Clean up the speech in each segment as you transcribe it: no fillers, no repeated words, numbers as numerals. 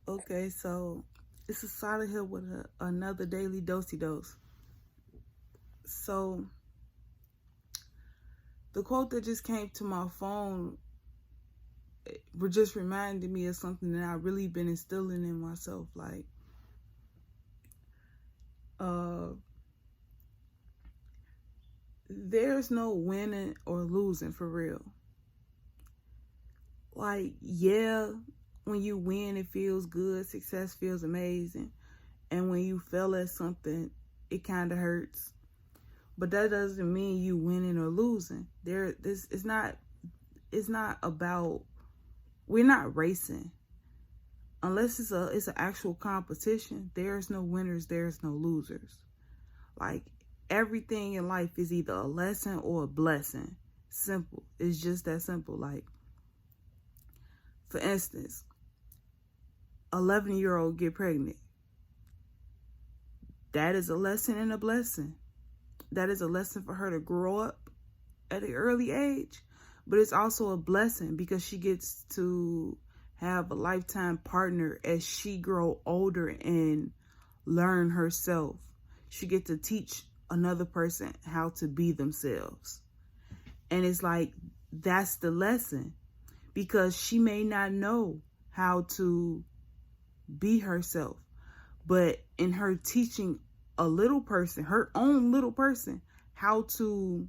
Okay, so it's a solid here with another daily dosey dose. So the quote that just came to my phone just reminded me of something that I've really been instilling in myself. Like, uh, there's no winning or losing for real. Like, yeah, when you win, it feels good. Success feels amazing. And when you fail at something, it kind of hurts. But that doesn't mean you winning or losing. This it's not. It's not about. We're not racing. Unless it's an actual competition. There's no winners. There's no losers. Like, everything in life is either a lesson or a blessing. Simple. It's just that simple. Like, for instance, 11-year-old get pregnant. That is a lesson and a blessing. That is a lesson for her to grow up at an early age. But it's also a blessing because she gets to have a lifetime partner as she grow older and learn herself. She gets to teach another person how to be themselves. And it's like, that's the lesson. Because she may not know how to be herself. But in her teaching a little person, her own little person, how to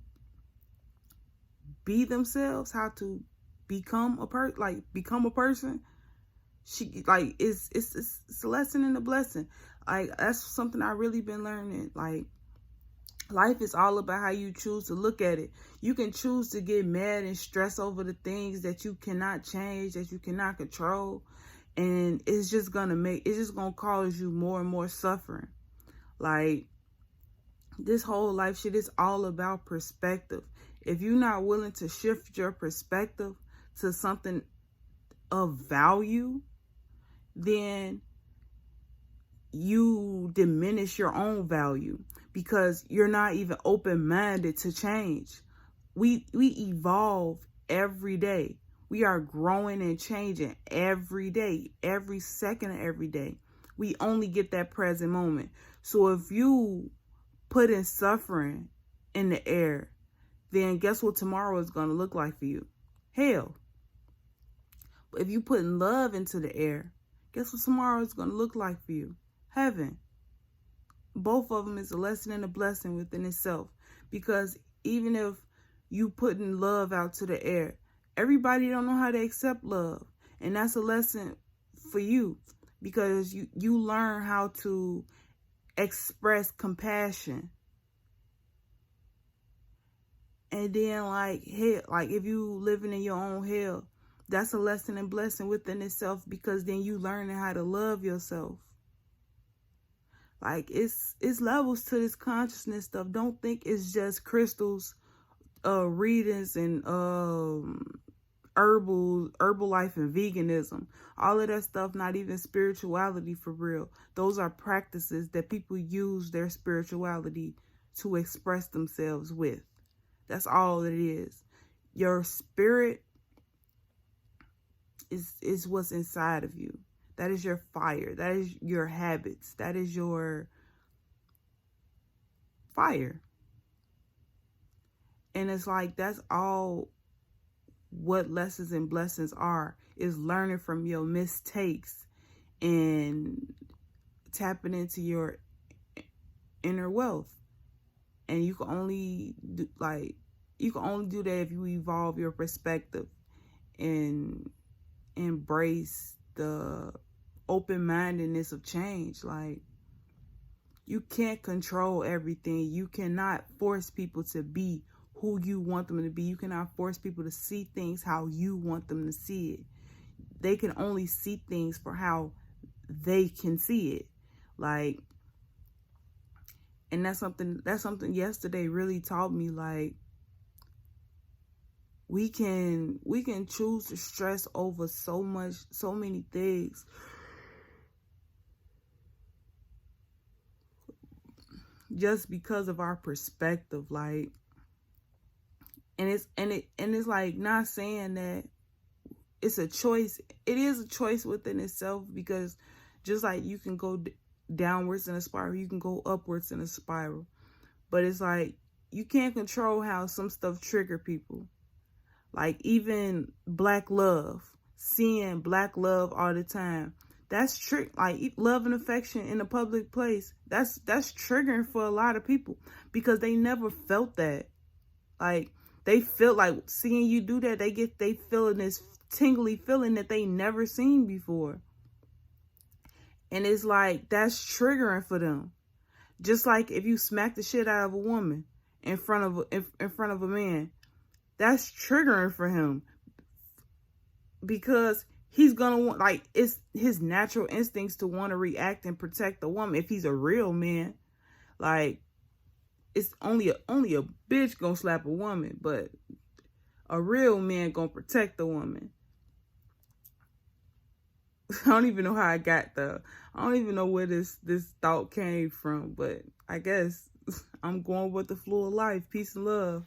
be themselves, how to become a person, she like it's a lesson and a blessing. Like, that's something I really been learning. Like, life is all about how you choose to look at it. You can choose to get mad and stress over the things that you cannot change, that you cannot control, and it's just gonna cause you more and more suffering. Like, this whole life shit is all about perspective. If you're not willing to shift your perspective to something of value, then you diminish your own value because you're not even open-minded to change. We evolve every day. We are growing and changing every day, every second of every day. We only get that present moment. So if you put in suffering in the air, then guess what tomorrow is going to look like for you? Hell. But if you put love into the air, guess what tomorrow is going to look like for you? Heaven. Both of them is a lesson and a blessing within itself. Because even if you putting love out to the air, everybody don't know how to accept love. And that's a lesson for you. Because you learn how to express compassion. And then, like, hell, like, if you living in your own hell, that's a lesson and blessing within itself, because then you learning how to love yourself. Like, it's levels to this consciousness stuff. Don't think it's just crystals, readings, and Herbalife and veganism. All of that stuff, not even spirituality for real. Those are practices that people use their spirituality to express themselves with. That's all it is. Your spirit is what's inside of you. That is your fire. That is your habits. That is your fire. And it's like, that's all what lessons and blessings are, is learning from your mistakes and tapping into your inner wealth. And you can only do that if you evolve your perspective and embrace the open-mindedness of change. Like, you can't control everything. You cannot force people to be who you want them to be. You cannot force people to see things how you want them to see it. They can only see things for how they can see it. Like, and that's something yesterday really taught me. Like, we can choose to stress over so many things just because of our perspective. Like, and it's like, not saying that it's a choice. It is a choice within itself, because just like you can go downwards in a spiral, you can go upwards in a spiral. But it's like, you can't control how some stuff trigger people. Like even black love, seeing black love all the time. That's like love and affection in a public place. That's triggering for a lot of people, because they never felt that. Like they feel like seeing you do that, they feeling this tingly feeling that they never seen before. And it's like, that's triggering for them. Just like if you smack the shit out of a woman in front of a man, that's triggering for him, because he's gonna want, like, it's his natural instincts to want to react and protect the woman. If he's a real man, like, it's only a bitch gonna slap a woman, but a real man gonna protect the woman. I don't even know how I got there. I don't even know where this thought came from, but I guess I'm going with the flow of life. Peace and love.